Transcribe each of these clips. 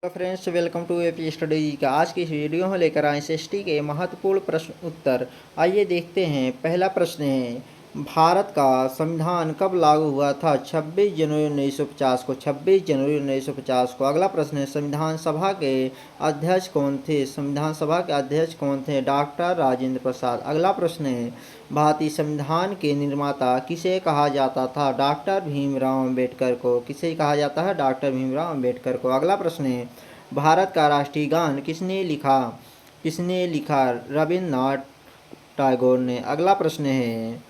Hello friends, welcome to AP study का। आज की इस वीडियो में लेकर आए एसएसटी के महत्वपूर्ण प्रश्न उत्तर। आइए देखते हैं। पहला प्रश्न है, भारत का संविधान कब लागू हुआ था? 26 जनवरी 1950 को। 26 जनवरी 1950 को। अगला प्रश्न है, संविधान सभा के अध्यक्ष कौन थे? संविधान सभा के अध्यक्ष कौन थे? डॉक्टर राजेंद्र प्रसाद। अगला प्रश्न है, भारतीय संविधान के निर्माता किसे कहा जाता था? डॉक्टर भीमराव अंबेडकर को। किसे कहा जाता है? डॉक्टर भीमराव अंबेडकर को। अगला प्रश्न है, भारत का राष्ट्रीय गान किसने लिखा? किसने लिखा? रविन्द्रनाथ टैगोर ने। अगला प्रश्न है,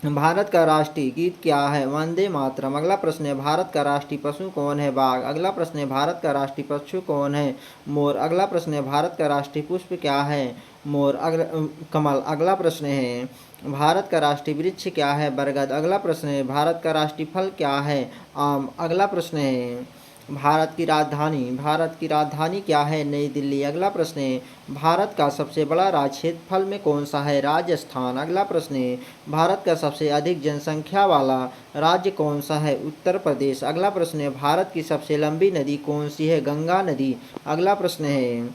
भारत का राष्ट्रीय गीत क्या है? वंदे मातरम। अगला प्रश्न है, भारत का राष्ट्रीय पशु कौन है? बाघ। अगला प्रश्न है, भारत का राष्ट्रीय पशु कौन है? मोर। अगला प्रश्न है, भारत का राष्ट्रीय पुष्प क्या है? मोर। कमल। अगला प्रश्न है, भारत का राष्ट्रीय वृक्ष क्या है? बरगद। अगला प्रश्न है, भारत का राष्ट्रीय फल क्या है? आम। अगला प्रश्न है, भारत की राजधानी क्या है? नई दिल्ली। अगला प्रश्न है, भारत का सबसे बड़ा राज्य क्षेत्रफल में कौन सा है? राजस्थान। अगला प्रश्न है, भारत का सबसे अधिक जनसंख्या वाला राज्य कौन सा है? उत्तर प्रदेश। अगला प्रश्न है, भारत की सबसे लंबी नदी कौन सी है? गंगा नदी। अगला प्रश्न है,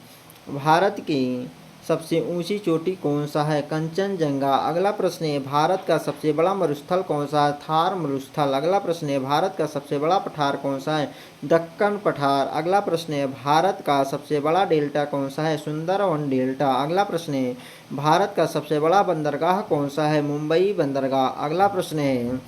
भारत की सबसे ऊंची चोटी कौन सा है? कंचनजंगा। अगला प्रश्न है, भारत का सबसे बड़ा मरुस्थल कौन सा है? थार मरुस्थल। अगला प्रश्न है, भारत का सबसे बड़ा पठार कौन सा है? दक्कन पठार। अगला प्रश्न है, भारत का सबसे बड़ा डेल्टा कौन सा है? सुंदरवन डेल्टा। अगला प्रश्न है, भारत का सबसे बड़ा बंदरगाह कौन सा है? मुंबई बंदरगाह। अगला प्रश्न है,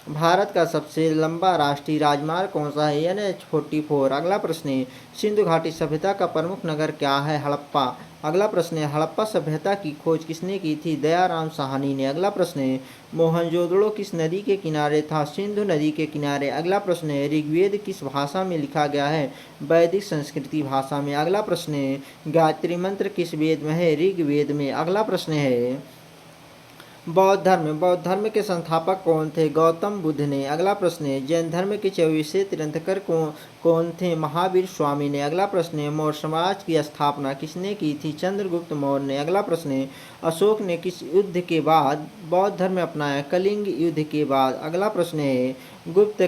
भारत का सबसे लंबा राष्ट्रीय राजमार्ग कौन सा है? NH-44। अगला प्रश्न है, सिंधु घाटी सभ्यता का प्रमुख नगर क्या है? हड़प्पा। अगला प्रश्न है, हड़प्पा सभ्यता की खोज किसने की थी? दयाराम साहनी ने। अगला प्रश्न है, मोहनजोदड़ो किस नदी के किनारे था? सिंधु नदी के किनारे। अगला प्रश्न है, ऋग्वेद किस भाषा में लिखा गया है? वैदिक संस्कृति भाषा में। अगला प्रश्न है, गायत्री मंत्र किस वेद में है? ऋग्वेद में। अगला प्रश्न है, बौद्ध धर्म के संस्थापक कौन थे? गौतम बुद्ध ने। अगला प्रश्न है, जैन धर्म के 24वें तीर्थंकर कौन थे? महावीर स्वामी ने। अगला प्रश्न है, मौर्य साम्राज्य की स्थापना किसने की थी? चंद्रगुप्त मौर्य ने। अगला प्रश्न है, अशोक ने किस युद्ध के बाद बौद्ध धर्म अपनाया? कलिंग युद्ध के बाद। अगला प्रश्न है, गुप्त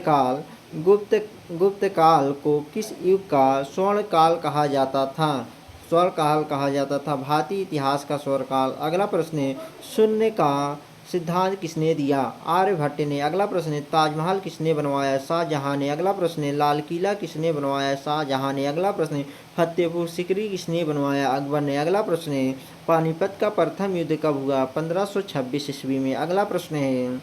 काल को किस युग का स्वर्ण काल कहा जाता था? स्वर्ण काल कहा जाता था। भारतीय इतिहास का स्वर्ण काल। अगला प्रश्न है, शून्य का सिद्धांत किसने दिया? आर्यभट्ट ने। अगला प्रश्न है, ताजमहल किसने बनवाया? शाहजहां ने। अगला प्रश्न है, लाल किला किसने बनवाया? शाहजहां ने। अगला प्रश्न है, फतेहपुर सीकरी किसने बनवाया? अकबर ने। अगला प्रश्न है, पानीपत का प्रथम युद्ध कब हुआ? 1526 ईस्वी में। अगला प्रश्न है,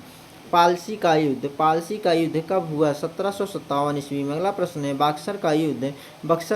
पालसी का युद्ध कब हुआ? 1757 ईस्वी में। अगला प्रश्न है, बक्सर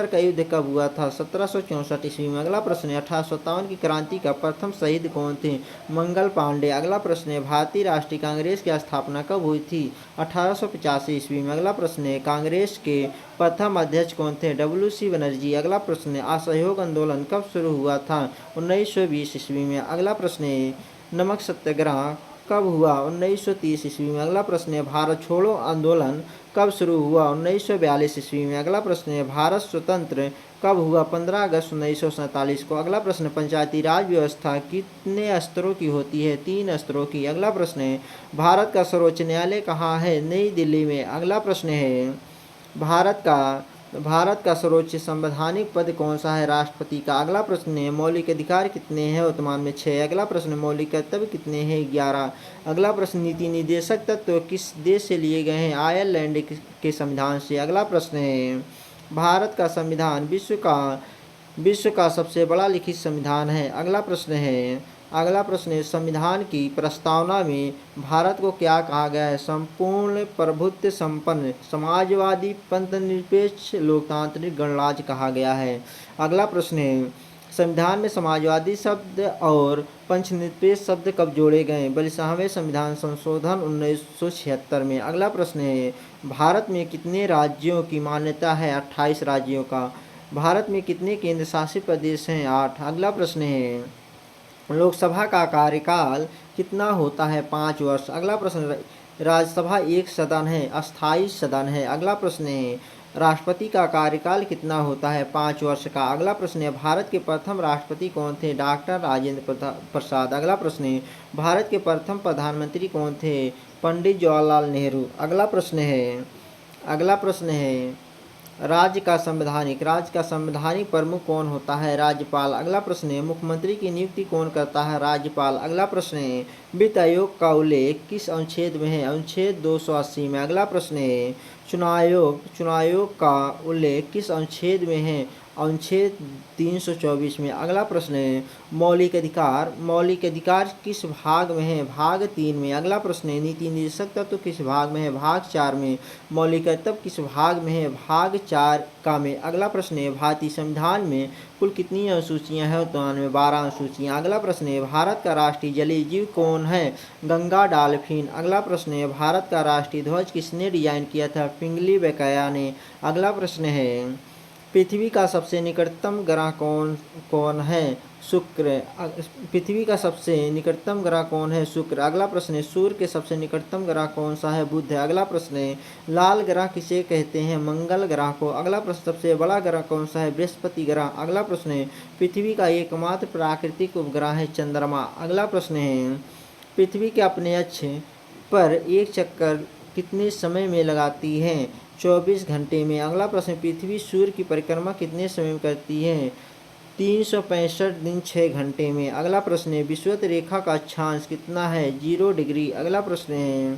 का युद्ध कब हुआ था? 1764 ईस्वी में। अगला प्रश्न है, 1857 की क्रांति का प्रथम शहीद कौन थे? मंगल पांडे। अगला प्रश्न है, भारतीय राष्ट्रीय कांग्रेस की स्थापना कब हुई थी? 1885 ईस्वी में। अगला प्रश्न है, कांग्रेस के प्रथम अध्यक्ष कौन थे? WC बनर्जी। अगला प्रश्न है, असहयोग आंदोलन कब शुरू हुआ था? 1920 ईस्वी में। अगला प्रश्न है, नमक सत्याग्रह कब हुआ? 1930 ईस्वी में। अगला प्रश्न है, भारत छोड़ो आंदोलन कब शुरू हुआ? 1942 ईस्वी में। अगला प्रश्न है, भारत स्वतंत्र कब हुआ? 15 अगस्त 1947 को। अगला प्रश्न, पंचायती राज व्यवस्था कितने स्तरों की होती है? 3 स्तरों की। अगला प्रश्न है, भारत का सर्वोच्च न्यायालय कहाँ है? नई दिल्ली में। अगला प्रश्न है, भारत का सर्वोच्च संवैधानिक पद कौन सा है? राष्ट्रपति का। अगला प्रश्न है, मौलिक अधिकार कितने हैं? वर्तमान में 6। अगला प्रश्न, मौलिक कर्तव्य कितने हैं? 11। अगला प्रश्न, नीति निर्देशक तत्व किस देश से लिए गए हैं? आयरलैंड के संविधान से। अगला प्रश्न है, भारत का संविधान विश्व का सबसे बड़ा लिखित संविधान है। अगला प्रश्न है, संविधान की प्रस्तावना में भारत को क्या कहा गया है? संपूर्ण प्रभुत्व संपन्न समाजवादी पंथनिरपेक्ष लोकतांत्रिक गणराज्य कहा गया है। अगला प्रश्न है, संविधान में समाजवादी शब्द और पंथनिरपेक्ष शब्द कब जोड़े गए? 42वें संविधान संशोधन 1976 में। अगला प्रश्न है, भारत में कितने राज्यों की मान्यता है? 28 राज्यों का। भारत में कितने केंद्र शासित प्रदेश हैं? 8। अगला प्रश्न है, लोकसभा का कार्यकाल कितना होता है? 5 वर्ष। अगला प्रश्न, राज्यसभा एक सदन है, अस्थायी सदन है। अगला प्रश्न है, राष्ट्रपति का कार्यकाल कितना होता है? 5 वर्ष का। अगला प्रश्न है, भारत के प्रथम राष्ट्रपति कौन थे? डॉक्टर राजेंद्र प्रसाद। अगला प्रश्न है, भारत के प्रथम प्रधानमंत्री कौन थे? पंडित जवाहरलाल नेहरू। अगला प्रश्न है, राज्य का संवैधानिक प्रमुख कौन होता है? राज्यपाल। अगला प्रश्न है, मुख्यमंत्री की नियुक्ति कौन करता है? राज्यपाल। अगला प्रश्न है, वित्त आयोग का उल्लेख किस अनुच्छेद में है? अनुच्छेद 280 में। अगला प्रश्न है, चुनाव आयोग का उल्लेख किस अनुच्छेद में है? अनुच्छेद 324 में। अगला प्रश्न है, मौलिक अधिकार किस भाग में है? भाग 3 में। अगला प्रश्न है, नीति निर्देशक तत्व किस भाग में है? भाग 4 में। मौलिक कर्तव्य किस भाग में है? भाग 4 का में। अगला प्रश्न है, भारतीय संविधान में कुल कितनी अनुसूचियां हैं? तो 12 अनुसूचियां। अगला प्रश्न है, भारत का राष्ट्रीय जलीय जीव कौन है? गंगा डॉल्फिन। अगला प्रश्न है, भारत का राष्ट्रीय ध्वज किसने डिजाइन किया था? पिंगली वेंकैया ने। अगला प्रश्न है, पृथ्वी का सबसे निकटतम ग्रह कौन है? शुक्र। पृथ्वी का सबसे निकटतम ग्रह कौन है? शुक्र। अगला प्रश्न है, सूर्य के सबसे निकटतम ग्रह कौन सा है? बुध है। अगला प्रश्न है, लाल ग्रह किसे कहते हैं? मंगल ग्रह को। अगला प्रश्न, सबसे बड़ा ग्रह कौन सा है? बृहस्पति ग्रह। अगला प्रश्न है, पृथ्वी का एकमात्र प्राकृतिक उपग्रह है चंद्रमा। अगला प्रश्न है, पृथ्वी के अपने अक्ष पर एक चक्कर कितने समय में लगाती है? 24 घंटे में। अगला प्रश्न, पृथ्वी सूर्य की परिक्रमा कितने समय में करती है? 365 दिन 6 घंटे में। अगला प्रश्न है, विषुवत रेखा का अक्षांश कितना है? 0 डिग्री। अगला प्रश्न है,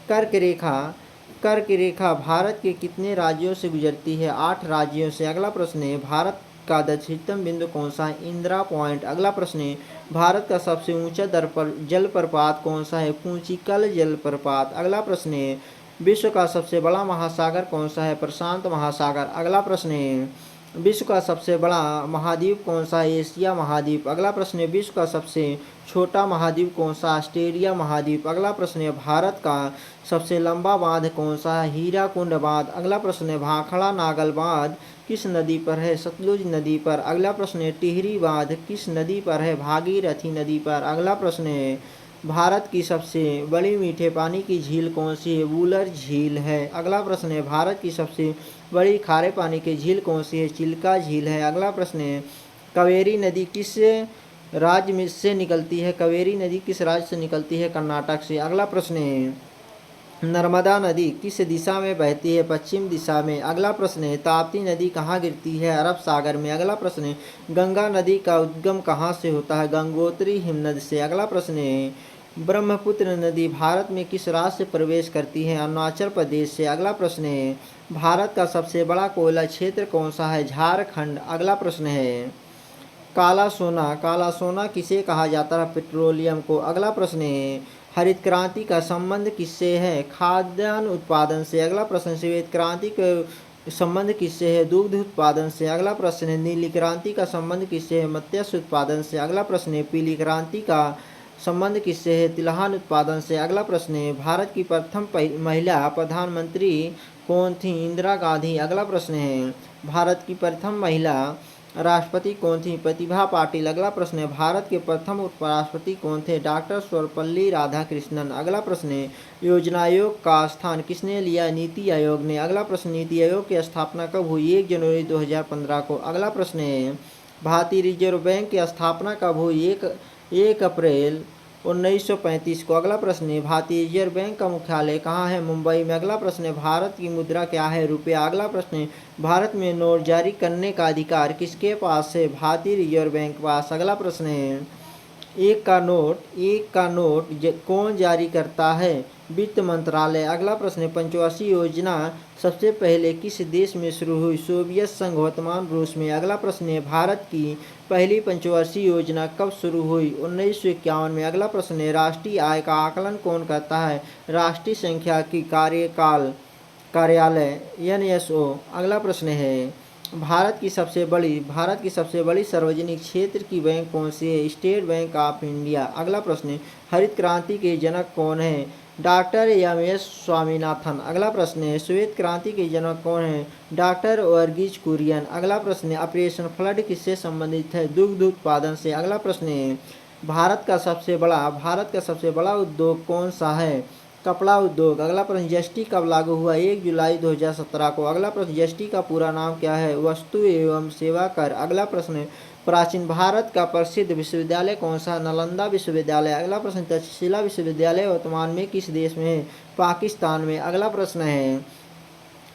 कर्क रेखा भारत के कितने राज्यों से गुजरती है? 8 राज्यों से। अगला प्रश्न है, भारत का दक्षिणतम बिंदु कौन सा है? इंदिरा पॉइंट। अगला प्रश्न है, भारत का सबसे ऊंचा जलप्रपात कौन सा है? पूंचिकल जलप्रपात। अगला प्रश्न है, विश्व का सबसे बड़ा महासागर कौन सा है? प्रशांत महासागर। अगला प्रश्न है, विश्व का सबसे बड़ा महाद्वीप कौन सा है? एशिया महाद्वीप। अगला प्रश्न है, विश्व का सबसे छोटा महाद्वीप कौन सा? ऑस्ट्रेलिया महाद्वीप। अगला प्रश्न है, भारत का सबसे लंबा बांध कौन सा है? हीराकुंड बांध। अगला प्रश्न है, भाखड़ा नागल बांध किस नदी पर है? सतलुज नदी पर। अगला प्रश्न है, टिहरी बांध किस नदी पर है? भागीरथी नदी पर। अगला प्रश्न है, भारत की सबसे बड़ी मीठे पानी की झील कौन सी है? वुलर झील है। अगला प्रश्न है, भारत की सबसे बड़ी खारे पानी की झील कौन सी है? चिल्का झील है। अगला प्रश्न है, कावेरी नदी किस राज्य से निकलती है? कावेरी नदी किस राज्य से निकलती है? कर्नाटक से। अगला प्रश्न है, नर्मदा नदी किस दिशा में बहती है? पश्चिम दिशा में। अगला प्रश्न है, ताप्ती नदी कहाँ गिरती है? अरब सागर में। अगला प्रश्न है, गंगा नदी का उद्गम कहाँ से होता है? गंगोत्री हिमनद से। अगला प्रश्न है, ब्रह्मपुत्र नदी भारत में किस राज्य से प्रवेश करती है? अरुणाचल प्रदेश से। अगला प्रश्न है, भारत का सबसे बड़ा कोयला क्षेत्र कौन सा है? झारखंड। अगला प्रश्न है, काला सोना किसे कहा जाता है? पेट्रोलियम को। अगला प्रश्न है, हरित क्रांति का संबंध किससे है? खाद्यान्न उत्पादन से। अगला प्रश्न, श्वेत क्रांति का संबंध किससे है? दुग्ध उत्पादन से। अगला प्रश्न है, नीली क्रांति का संबंध किससे है? मत्स्य उत्पादन से। अगला प्रश्न है, पीली क्रांति का संबंध किससे है? तिलहन उत्पादन से। अगला प्रश्न है, भारत की प्रथम महिला प्रधानमंत्री कौन थी? इंदिरा गांधी। अगला प्रश्न है, भारत की प्रथम महिला राष्ट्रपति कौन थी? प्रतिभा पाटिल। अगला प्रश्न है, भारत के प्रथम उपराष्ट्रपति कौन थे? डॉक्टर सर्वपल्ली राधाकृष्णन। अगला प्रश्न है, योजना आयोग का स्थान किसने लिया? नीति आयोग ने। अगला प्रश्न, नीति आयोग की स्थापना कब हुई? 1 जनवरी 2015 को। अगला प्रश्न है, भारतीय रिजर्व बैंक की स्थापना कब हुई? 1 अप्रैल 1935 को। अगला प्रश्न है, भारतीय रिजर्व बैंक का मुख्यालय कहाँ है? मुंबई में। अगला प्रश्न है, भारत की मुद्रा क्या है? रुपया। अगला प्रश्न है, भारत में नोट जारी करने का अधिकार किसके पास है? भारतीय रिजर्व बैंक के पास। अगला प्रश्न है, एक का नोट कौन जारी करता है? वित्त मंत्रालय। अगला प्रश्न है, पंचवर्षीय योजना सबसे पहले किस देश में शुरू हुई? सोवियत संघ, वर्तमान रूस में। अगला प्रश्न है, भारत की पहली पंचवर्षीय योजना कब शुरू हुई? 1951 में। अगला प्रश्न है, राष्ट्रीय आय का आकलन कौन करता है? राष्ट्रीय सांख्यिकी कार्यालय NSO। अगला प्रश्न है, भारत की सबसे बड़ी सार्वजनिक क्षेत्र की बैंक कौन सी है? State bank of India. अगला प्रश्न है, हरित क्रांति के जनक कौन है? Doctor MS Swaminathan. अगला प्रश्न है, श्वेत क्रांति के जनक कौन है? डॉक्टर वर्गीज कुरियन। अगला प्रश्न है, ऑपरेशन फ्लड किससे संबंधित है? दुग्ध उत्पादन से। अगला प्रश्न है, भारत का सबसे बड़ा उद्योग कौन सा है? कपड़ा उद्योग। अगला प्रश्न, जीएसटी कब लागू हुआ? 1 जुलाई 2017 को। अगला प्रश्न, जीएसटी का पूरा नाम क्या है? वस्तु एवं सेवा कर। अगला प्रश्न, प्राचीन भारत का प्रसिद्ध विश्वविद्यालय कौन सा? नालंदा विश्वविद्यालय। अगला प्रश्न, तक्षशिला विश्वविद्यालय वर्तमान में किस देश में है? पाकिस्तान में। अगला प्रश्न है,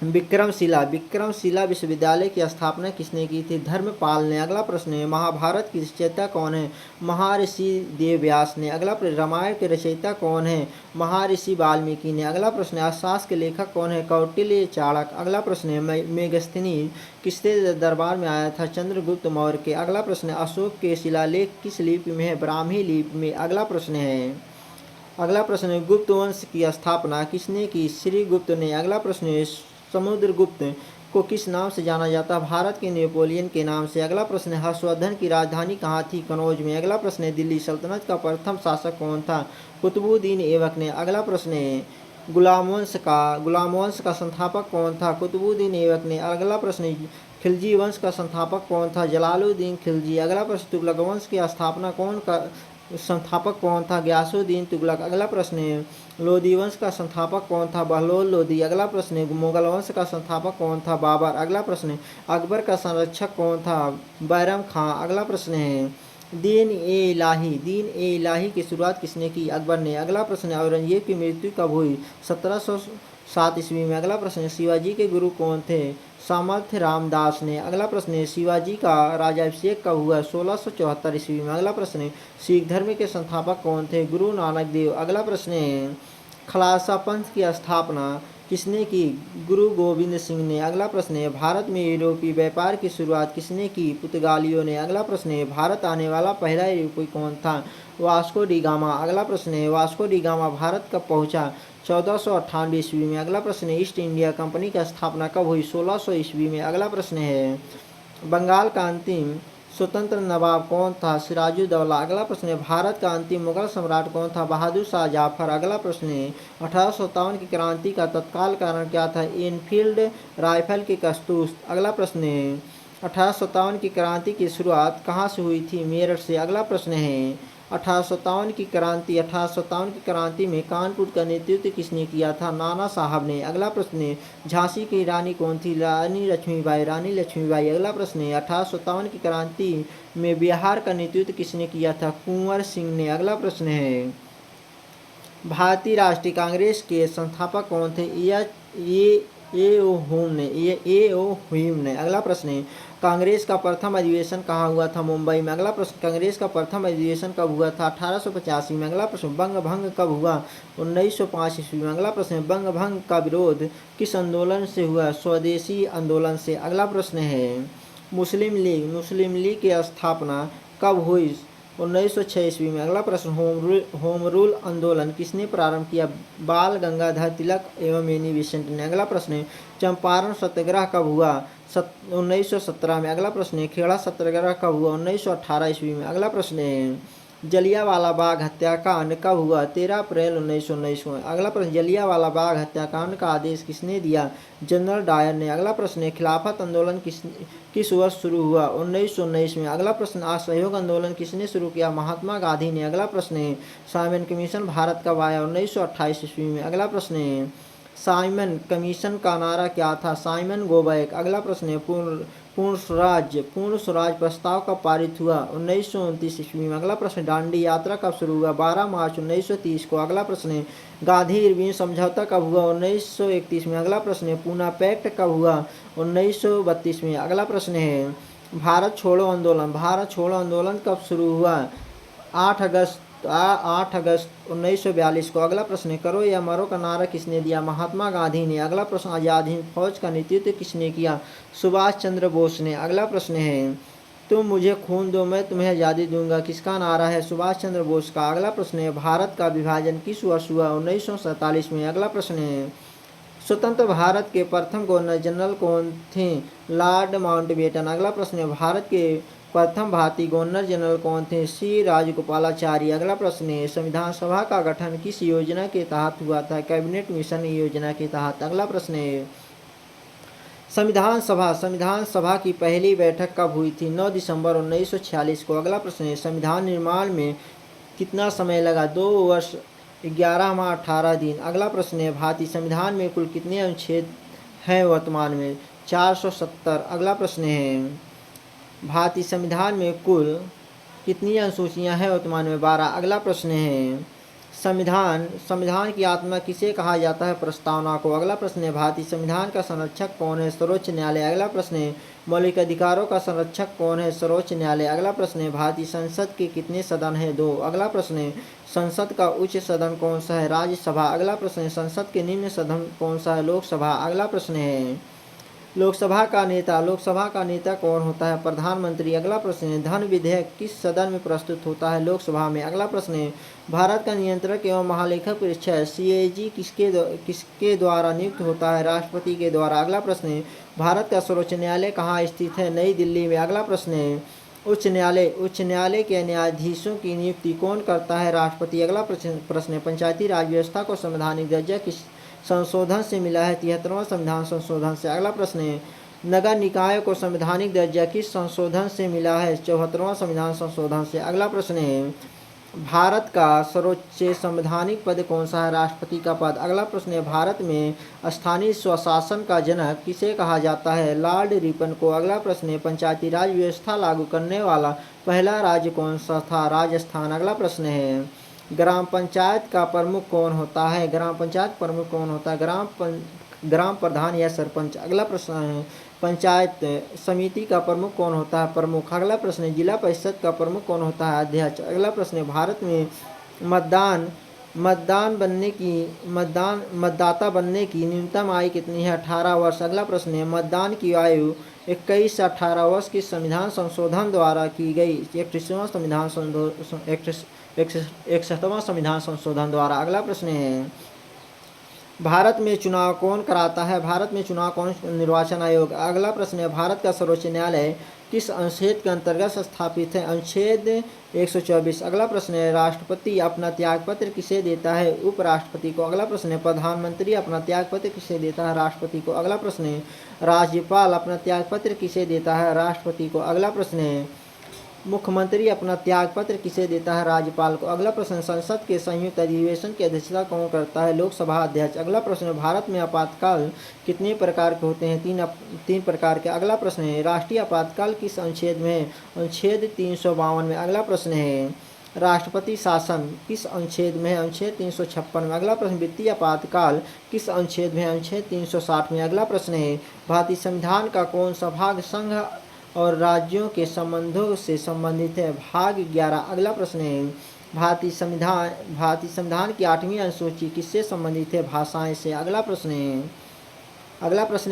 विक्रमशिला विश्वविद्यालय की स्थापना किसने की थी? धर्मपाल ने। अगला प्रश्न है, महाभारत की रचयिता कौन है? महर्षि वेदव्यास ने। अगला प्रश्न, रामायण के रचयिता कौन है? महर्षि वाल्मीकि ने। अगला प्रश्न है, अर्थशास्त्र के लेखक कौन है? कौटिल्य चाणक्य। अगला प्रश्न है, मेगस्थनी किसके दरबार में आया था? चंद्रगुप्त मौर्य के। अगला प्रश्न है, अशोक के शिलालेख किस लिपि में है? ब्राह्मी लिपि में। अगला प्रश्न है, गुप्त वंश की स्थापना किसने की? श्रीगुप्त ने। अगला प्रश्न है, समुद्रगुप्त को किस नाम से जाना जाता? भारत के नेपोलियन के नाम से। अगला प्रश्न है, हर्षवर्धन की राजधानी कहाँ थी? कनौज में। अगला प्रश्न है, दिल्ली सल्तनत का प्रथम शासक कौन था? कुतुबुद्दीन ऐबक ने। अगला प्रश्न है, गुलाम वंश का संस्थापक कौन था? कुतुबुद्दीन ऐबक ने। अगला प्रश्न है, खिलजी वंश का संस्थापक कौन था? जलालुद्दीन खिलजी। अगला प्रश्न, तुगलक वंश की स्थापना संस्थापक कौन था? गयासुद्दीन तुगलक। अगला प्रश्न है, लोदी वंश का संस्थापक कौन था? बहलोल लोदी। अगला प्रश्न है, मुगल वंश का संस्थापक कौन था? बाबर। अगला प्रश्न है, अकबर का संरक्षक कौन था? बैरम खां। अगला प्रश्न है, दीन ए इलाही की शुरुआत किसने की? अकबर ने। अगला प्रश्न है, औरंगजेब की मृत्यु कब हुई? 1707 ईस्वी में। अगला प्रश्न है, शिवाजी के गुरु कौन थे? सामर्थ्य रामदास ने। अगला प्रश्न है, शिवाजी का राजाभिषेक कब हुआ? 1674 ईस्वी में। अगला प्रश्न है, सिख धर्म के संस्थापक कौन थे? गुरु नानक देव। अगला प्रश्न है, खालसा पंथ की स्थापना किसने की? गुरु गोविंद सिंह ने। अगला प्रश्न है, भारत में यूरोपीय व्यापार की शुरुआत किसने की? पुर्तगालियों ने। अगला प्रश्न है, भारत आने वाला पहला यूरोपीय कौन था? Vasco D gamma. अगला प्रश्न है, वास्को डी गामा भारत कब पहुंचा? 1498 ईस्वी में। अगला प्रश्न है, ईस्ट इंडिया कंपनी की स्थापना कब हुई? 1600 ईस्वी में। अगला प्रश्न है, बंगाल का अंतिम स्वतंत्र नवाब कौन था? सिराजुद्दौला। अगला प्रश्न है, भारत का अंतिम मुगल सम्राट कौन था? बहादुर शाह जाफर। अगला प्रश्न है, 1857 की क्रांति का तत्काल कारण क्या था? एनफील्ड राइफल की कस्तूस। अगला प्रश्न है, 1857 की क्रांति की शुरुआत कहाँ से हुई थी? मेरठ से। अगला प्रश्न है, 1857 की क्रांति में कानपुर का नेतृत्व किसने किया था? नाना साहब ने। अगला प्रश्न है, झांसी की रानी कौन थी? रानी लक्ष्मीबाई। अगला प्रश्न है, 1857 की क्रांति में बिहार का नेतृत्व किसने किया था? कुंवर सिंह ने। अगला प्रश्न है, भारतीय राष्ट्रीय कांग्रेस के संस्थापक कौन थे? ए ओ ह्यूम ने। अगला प्रश्न है, कांग्रेस का प्रथम अधिवेशन कहाँ हुआ था? मुंबई में। अगला प्रश्न, कांग्रेस का प्रथम अधिवेशन कब हुआ था? 1885 में। अगला प्रश्न, बंग भंग कब हुआ? 1905 ईस्वी में। अगला प्रश्न, बंग भंग का विरोध किस आंदोलन से हुआ? स्वदेशी आंदोलन से। अगला प्रश्न है, मुस्लिम लीग की स्थापना कब हुई? 1906 ईस्वी में। अगला प्रश्न, होम रूल आंदोलन किसने प्रारंभ किया? बाल गंगाधर तिलक एवं एनी बेसेंट ने। अगला प्रश्न है, चंपारण सत्याग्रह कब हुआ? 1917 में। अगला प्रश्न है, खेड़ा सत्याग्रह कब हुआ? 1918 ईस्वी में। अगला प्रश्न है, जलियांवाला बाग हत्याकांड कब हुआ? 13 अप्रैल 1919 में। अगला प्रश्न, जलियांवाला बाग हत्याकांड का आदेश किसने दिया? जनरल डायर ने। अगला प्रश्न है, खिलाफत आंदोलन किस वर्ष शुरू हुआ? 1919 में। अगला प्रश्न, असहयोग आंदोलन किसने शुरू किया? महात्मा गांधी ने। अगला प्रश्न है, साइमन कमीशन भारत कब आया? 1928 ईस्वी में। अगला प्रश्न है, साइमन कमीशन का नारा क्या था? Simon go back. अगला प्रश्न है, पूर्ण स्वराज प्रस्ताव कब पारित हुआ? 1929 ईस्वी में। अगला प्रश्न, दांडी यात्रा कब शुरू हुआ? 12 मार्च 1930 को। अगला प्रश्न है, गांधी इरविन समझौता कब हुआ? 1931 में। अगला प्रश्न है, पूना पैक्ट कब हुआ? 1932 में। अगला प्रश्न है, भारत छोड़ो आंदोलन कब शुरू हुआ? 8 अगस्त 1942 को। अगला प्रश्न है, करो या मरो का नारा किसने दिया? महात्मा गांधी ने। अगला प्रश्न, आज़ाद हिंद फौज का नेतृत्व किसने किया? सुभाष चंद्र बोस ने। अगला प्रश्न है, तुम मुझे खून दो मैं तुम्हें आज़ादी दूंगा किसका नारा है? सुभाष चंद्र बोस का। अगला प्रश्न है, भारत का विभाजन किस वर्ष हुआ? 1947 में। अगला प्रश्न है, स्वतंत्र भारत के प्रथम गवर्नर जनरल कौन थे? Lord Mountbatten. अगला प्रश्न है, भारत के प्रथम भारतीय गवर्नर जनरल कौन थे? सी राजगोपालाचारी। अगला प्रश्न है, संविधान सभा का गठन किस योजना के तहत हुआ था? कैबिनेट मिशन योजना के तहत। अगला प्रश्न है, संविधान सभा की पहली बैठक कब हुई थी? 9 दिसंबर 1946 को। अगला प्रश्न है, संविधान निर्माण में कितना समय लगा? 2 वर्ष 11 माह 18 दिन। अगला प्रश्न है, भारतीय संविधान में कुल कितने अनुच्छेद हैं वर्तमान में? 470। अगला प्रश्न है, भारतीय संविधान में कुल कितनी अनुसूचियां हैं वर्तमान में? 12। अगला प्रश्न है, संविधान संविधान की आत्मा किसे कहा जाता है? प्रस्तावना को। अगला प्रश्न है, भारतीय संविधान का संरक्षक कौन है? सर्वोच्च न्यायालय। अगला प्रश्न है, मौलिक अधिकारों का संरक्षक कौन है? सर्वोच्च न्यायालय। अगला प्रश्न है, भारतीय संसद के कितने सदन हैं? 2। अगला प्रश्न है, संसद का उच्च सदन कौन सा है? राज्यसभा। अगला प्रश्न है, संसद के निम्न सदन कौन सा है? लोकसभा। अगला प्रश्न है, लोकसभा का नेता कौन होता है? प्रधानमंत्री। अगला प्रश्न है, धन विधेयक किस सदन में प्रस्तुत होता है? लोकसभा में। अगला प्रश्न है, भारत का नियंत्रक एवं महालेखा परीक्षक CAG किसके द्वारा नियुक्त होता है? राष्ट्रपति के द्वारा। अगला प्रश्न है, भारत का सर्वोच्च न्यायालय कहाँ स्थित है? नई दिल्ली में। अगला प्रश्न है, उच्च न्यायालय के न्यायाधीशों की नियुक्ति कौन करता है? राष्ट्रपति। अगला प्रश्न है, पंचायती राज व्यवस्था को संवैधानिक दर्जा किस संशोधन से मिला है? 73वां संविधान संशोधन से। अगला प्रश्न है, नगर निकाय को संवैधानिक दर्जा किस संशोधन से मिला है? 74वां संविधान संशोधन से। अगला प्रश्न है, भारत का सर्वोच्च संवैधानिक पद कौन सा है? राष्ट्रपति का पद। अगला प्रश्न है, भारत में स्थानीय स्वशासन का जनक किसे कहा जाता है? लॉर्ड रिपन को। अगला प्रश्न है, पंचायती राज व्यवस्था लागू करने वाला पहला राज्य कौन सा था? राजस्थान। अगला प्रश्न है, ग्राम पंचायत का प्रमुख कौन होता है? ग्राम पंचायत प्रमुख कौन होता है? ग्राम प्रधान या सरपंच। अगला प्रश्न है, पंचायत समिति का प्रमुख कौन होता है? प्रमुख। अगला प्रश्न है, जिला परिषद का प्रमुख कौन होता है? अध्यक्ष। अगला प्रश्न है, भारत में मतदाता बनने की न्यूनतम आयु कितनी है? 18 वर्ष। अगला प्रश्न है, मतदान की आयु 21 से 18 वर्ष की संविधान संशोधन द्वारा की गई 61वां संविधान संशोधन द्वारा। अगला प्रश्न है, भारत में चुनाव कौन कराता है? भारत में चुनाव कौन? निर्वाचन आयोग। अगला प्रश्न है, भारत का सर्वोच्च न्यायालय किस अनुच्छेद के अंतर्गत स्थापित है? अनुच्छेद 124। अगला प्रश्न है, राष्ट्रपति अपना त्यागपत्र किसे देता है? उपराष्ट्रपति को। अगला प्रश्न है, प्रधानमंत्री अपना त्यागपत्र किसे देता है? राष्ट्रपति को। अगला प्रश्न है, राज्यपाल अपना त्यागपत्र किसे देता है? राष्ट्रपति को। अगला प्रश्न है, मुख्यमंत्री अपना त्यागपत्र किसे देता है? राज्यपाल को। अगला प्रश्न, संसद के संयुक्त अधिवेशन की अध्यक्षता कौन करता है? लोकसभा अध्यक्ष। अगला प्रश्न, भारत में आपातकाल कितने प्रकार के होते हैं? तीन प्रकार के। अगला प्रश्न है, राष्ट्रीय आपातकाल किस अनुच्छेद में है? अनुच्छेद 352 में। अगला प्रश्न है, राष्ट्रपति शासन किस अनुच्छेद में है? अनुच्छेद 356 में। अगला प्रश्न, वित्तीय आपातकाल किस अनुच्छेद में है? अनुच्छेद 360 में। अगला प्रश्न है, भारतीय संविधान का कौन सा भाग संघ और राज्यों के संबंधों से संबंधित है? भाग 11। अगला प्रश्न है, भारतीय संविधान की 8वीं अनुसूची किससे संबंधित है? भाषाएं से। अगला प्रश्न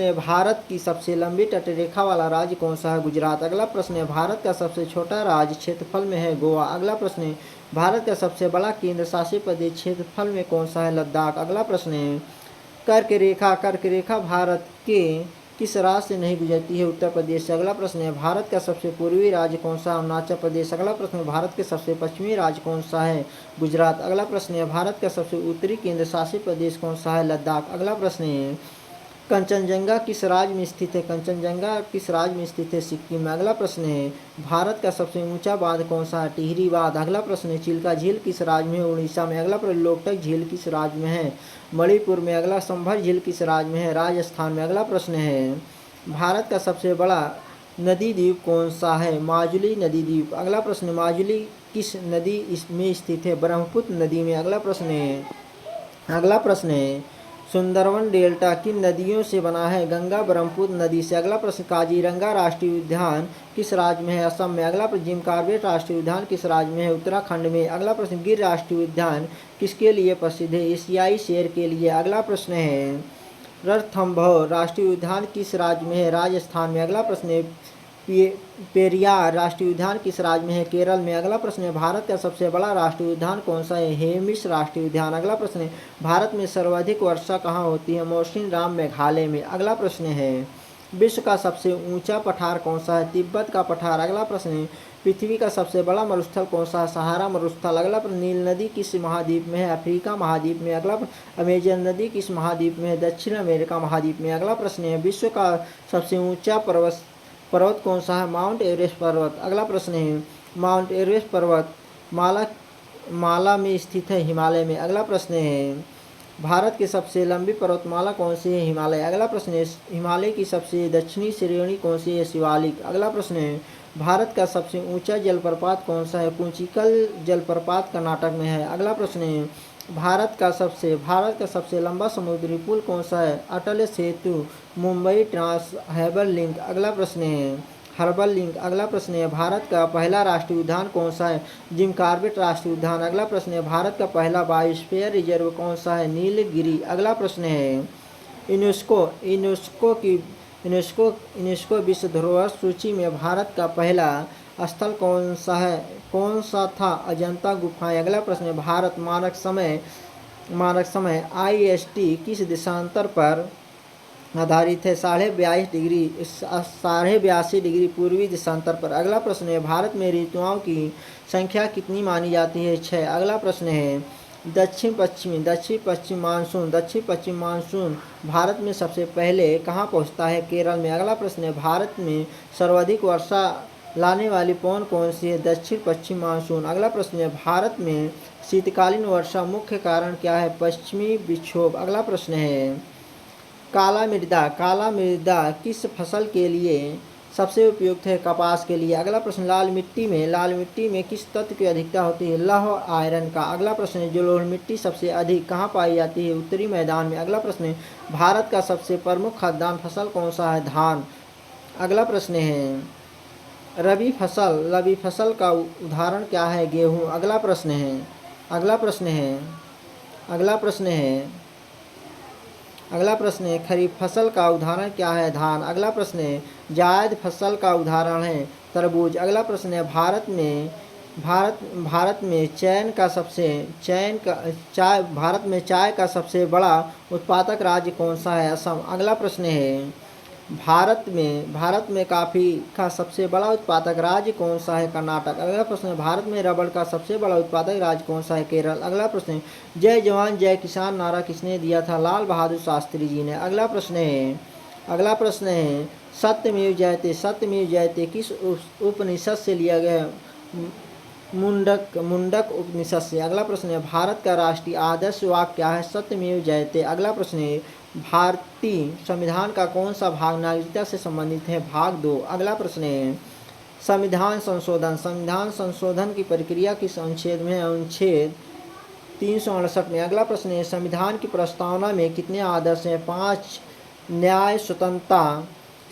है, भारत की सबसे लंबी तटरेखा वाला राज्य कौन सा है? गुजरात। अगला प्रश्न है, भारत का सबसे छोटा राज्य क्षेत्रफल में है? गोवा। अगला प्रश्न है, भारत का सबसे बड़ा केंद्र शासित प्रदेश क्षेत्रफल में कौन सा है? लद्दाख। अगला प्रश्न है, कर्क रेखा भारत के किस राज्य से नहीं गुजरती है? उत्तर प्रदेश से। अगला प्रश्न है, भारत का सबसे पूर्वी राज्य कौन सा है? अरुणाचल प्रदेश। अगला प्रश्न है, भारत के सबसे पश्चिमी राज्य कौन सा है? गुजरात। अगला प्रश्न है, भारत का सबसे उत्तरी केंद्र शासित प्रदेश कौन सा है? लद्दाख। अगला प्रश्न है, कंचनजंगा किस राज्य में स्थित है? कंचनजंगा किस राज्य में स्थित है? सिक्किम में। अगला प्रश्न है, भारत का सबसे ऊंचा बांध कौन सा है? टिहरी बांध। अगला प्रश्न है, चिल्का झील किस राज्य में है? उड़ीसा में। अगला प्रश्न, लोकटक झील किस राज्य में है? मणिपुर में। अगला, संभर झील किस राज्य में है? राजस्थान में। अगला प्रश्न है, भारत का सबसे बड़ा नदी द्वीप कौन सा है? माजुली नदी द्वीप। अगला प्रश्न, माजुली किस नदी में स्थित है? ब्रह्मपुत्र नदी में। अगला प्रश्न है, सुंदरवन डेल्टा किन नदियों से बना है? गंगा ब्रह्मपुत्र नदी से। अगला प्रश्न, काजीरंगा राष्ट्रीय उद्यान किस राज्य में है? असम में। अगला प्रश्न, जिम कॉर्बेट राष्ट्रीय उद्यान किस राज्य में है? उत्तराखंड में। अगला प्रश्न, गिर राष्ट्रीय उद्यान किसके लिए प्रसिद्ध है? एशियाई शेर के लिए। अगला प्रश्न है, रणथंभौर राष्ट्रीय उद्यान किस राज्य में है? राजस्थान में। अगला प्रश्न है, पेरियार राष्ट्रीय उद्यान किस राज्य में है? केरल में। अगला प्रश्न है, भारत का सबसे बड़ा राष्ट्रीय उद्यान कौन सा है? हेमिस राष्ट्रीय उद्यान। अगला प्रश्न है, भारत में सर्वाधिक वर्षा कहाँ होती है? मौसिनराम मेघालय में। अगला प्रश्न है, विश्व का सबसे ऊंचा पठार कौन सा है? तिब्बत का पठार। अगला प्रश्न है, पृथ्वी का सबसे बड़ा मरुस्थल कौन सा है? सहारा मरुस्थल। अगला प्रश्न, नील नदी किस महाद्वीप में है? अफ्रीका महाद्वीप में। अगला प्रश्न, अमेजन नदी किस महाद्वीप में है? दक्षिण अमेरिका महाद्वीप में। अगला प्रश्न है, विश्व का सबसे ऊंचा पर्वत कौन सा है? माउंट एवरेस्ट पर्वत। अगला प्रश्न है, माउंट एवरेस्ट पर्वत माला में स्थित है? हिमालय में। अगला प्रश्न है, भारत की सबसे लंबी पर्वतमाला कौन सी है? हिमालय। अगला प्रश्न है, हिमालय की सबसे दक्षिणी श्रेणी कौन सी है? शिवालिक। अगला प्रश्न है, भारत का सबसे ऊंचा जलप्रपात कौन सा है? कुंचिकल जलप्रपात कर्नाटक में है। अगला प्रश्न है, भारत का सबसे लंबा समुद्री पुल कौन सा है? Atal Setu, Mumbai trans harbour link. अगला प्रश्न है हर्बल लिंक। अगला प्रश्न है भारत का पहला राष्ट्रीय उद्यान कौन सा है? जिम कॉर्बेट राष्ट्रीय उद्यान। अगला प्रश्न है भारत का पहला बायोस्फीयर रिजर्व कौन सा है? नीलगिरी। अगला प्रश्न है यूनेस्को यूनेस्को की यूनेस्को यूनेस्को विश्व धरोहर सूची में भारत का पहला स्थल कौन सा था? अजंता गुफाएं। अगला प्रश्न है भारत मानक समय IST किस देशांतर पर आधारित है? 82.5 डिग्री पूर्वी देशांतर पर। अगला प्रश्न है भारत में ऋतुओं की संख्या कितनी मानी जाती है? 6। अगला प्रश्न है दक्षिण पश्चिम मानसून भारत में सबसे पहले कहाँ पहुँचता है? केरल में। अगला प्रश्न है भारत में सर्वाधिक वर्षा लाने वाली कौन सी है? दक्षिण पश्चिम मानसून। अगला प्रश्न है भारत में शीतकालीन वर्षा मुख्य कारण क्या है? पश्चिमी विक्षोभ। अगला प्रश्न है काला मृदा किस फसल के लिए सबसे उपयुक्त है? कपास के लिए। अगला प्रश्न लाल मिट्टी में किस तत्व की अधिकता होती है? लौह आयरन का। अगला प्रश्न है जलोढ़ मिट्टी सबसे अधिक कहाँ पाई जाती है? उत्तरी मैदान में। अगला प्रश्न है भारत का सबसे प्रमुख खाद्यान्न फसल कौन सा है? धान। अगला प्रश्न है रबी फसल का उदाहरण क्या है? गेहूँ। अगला प्रश्न है खरीफ फसल का उदाहरण क्या है? धान। अगला प्रश्न है जायद फसल का उदाहरण है? तरबूज। अगला प्रश्न है भारत में चाय का सबसे बड़ा उत्पादक राज्य कौन सा है? असम। अगला प्रश्न है भारत में कॉफी का सबसे बड़ा उत्पादक राज्य कौन सा है? कर्नाटक। अगला प्रश्न है भारत में रबड़ का सबसे बड़ा उत्पादक राज्य कौन सा है? केरल। अगला प्रश्न है जय जवान जय किसान नारा किसने दिया था? लाल बहादुर शास्त्री जी ने। अगला प्रश्न है सत्यमेव जयते किस उपनिषद से लिया गया? मुंडक उपनिषद से। अगला प्रश्न है भारत का राष्ट्रीय आदर्श वाक्य क्या है? सत्यमेव जयते। अगला प्रश्न है भारतीय संविधान का कौन सा भाग नागरिकता से संबंधित है? भाग 2। अगला प्रश्न है संविधान संशोधन की प्रक्रिया किस अनुच्छेद में है? अनुच्छेद 368 में। अगला प्रश्न है संविधान की प्रस्तावना में कितने आदर्श हैं? 5। न्याय, स्वतंत्रता,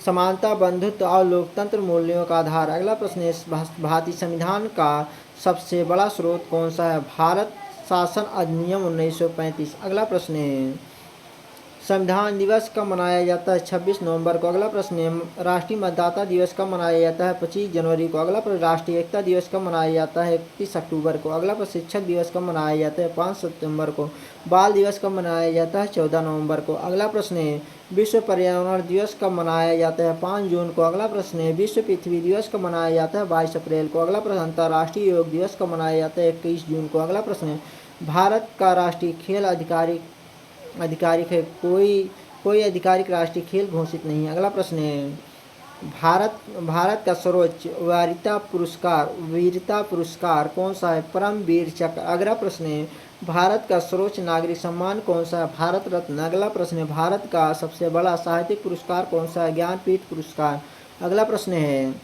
समानता, बंधुत्व और लोकतंत्र मूल्यों का आधार। अगला प्रश्न है भारतीय संविधान का सबसे बड़ा स्रोत कौन सा है? भारत शासन अधिनियम 1935। अगला प्रश्न है संविधान दिवस कब मनाया जाता है? 26 नवंबर को। अगला प्रश्न है राष्ट्रीय मतदाता दिवस कब मनाया जाता है? 25 जनवरी को। अगला प्रश्न राष्ट्रीय एकता दिवस कब मनाया जाता है? 31 अक्टूबर को। अगला प्रश्न शिक्षक दिवस कब मनाया जाता है? 5 सितंबर को। बाल दिवस कब मनाया जाता है? 14 नवंबर को। अगला प्रश्न है विश्व पर्यावरण दिवस कब मनाया जाता है? 5 जून को। अगला प्रश्न है विश्व पृथ्वी दिवस कब मनाया जाता है? 22 अप्रैल को। अगला प्रश्न अंतर्राष्ट्रीय योग दिवस कब मनाया जाता है? 21 जून को। अगला प्रश्न है भारत का राष्ट्रीय खेल आधिकारिक है? कोई आधिकारिक राष्ट्रीय खेल घोषित नहीं है। अगला प्रश्न है भारत का सर्वोच्च वीरता पुरस्कार कौन सा है? परम वीर चक्र। अगला प्रश्न है भारत का सर्वोच्च नागरिक सम्मान कौन सा है? भारत रत्न। अगला प्रश्न है भारत का सबसे बड़ा साहित्यिक पुरस्कार कौन सा है? ज्ञानपीठ पुरस्कार। अगला प्रश्न है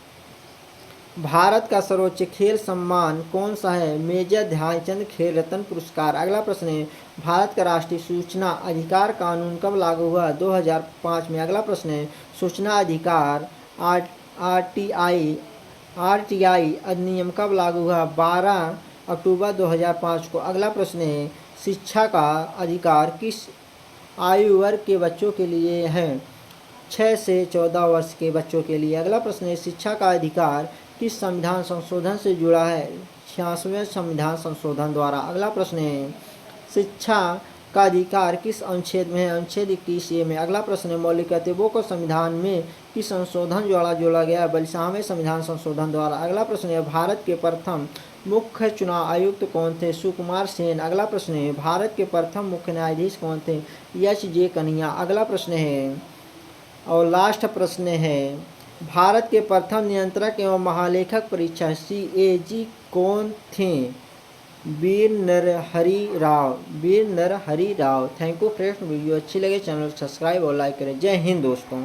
भारत का सर्वोच्च खेल सम्मान कौन सा है? मेजर ध्यानचंद खेल रत्न पुरस्कार। अगला प्रश्न है भारत का राष्ट्रीय सूचना अधिकार कानून कब लागू हुआ? 2005 में। अगला प्रश्न है सूचना अधिकार RTI अधिनियम कब लागू हुआ? 12 अक्टूबर 2005 को। अगला प्रश्न है शिक्षा का अधिकार किस आयु वर्ग के बच्चों के लिए है? 6 से 14 वर्ष के बच्चों के लिए। अगला प्रश्न है शिक्षा का अधिकार किस संविधान संशोधन से जुड़ा है? 86वें संविधान संशोधन द्वारा। अगला प्रश्न है शिक्षा का अधिकार किस अनुच्छेद में है? अनुच्छेद 21A में। अगला प्रश्न है मौलिक कर्तव्यों को संविधान में किस संशोधन द्वारा जोड़ा गया? 42वें संविधान संशोधन द्वारा। अगला प्रश्न है भारत के प्रथम मुख्य चुनाव आयुक्त कौन थे? सुकुमार सेन। अगला प्रश्न है भारत के प्रथम मुख्य न्यायाधीश कौन थे? HJ कन्हैया। अगला प्रश्न है और लास्ट प्रश्न है भारत के प्रथम नियंत्रक एवं महालेखक परीक्षक CAG कौन थे? Veer Narahari Rao. Thank you friends. Video अच्छी लगे चैनल को सब्सक्राइब और लाइक करें। जय हिंद दोस्तों।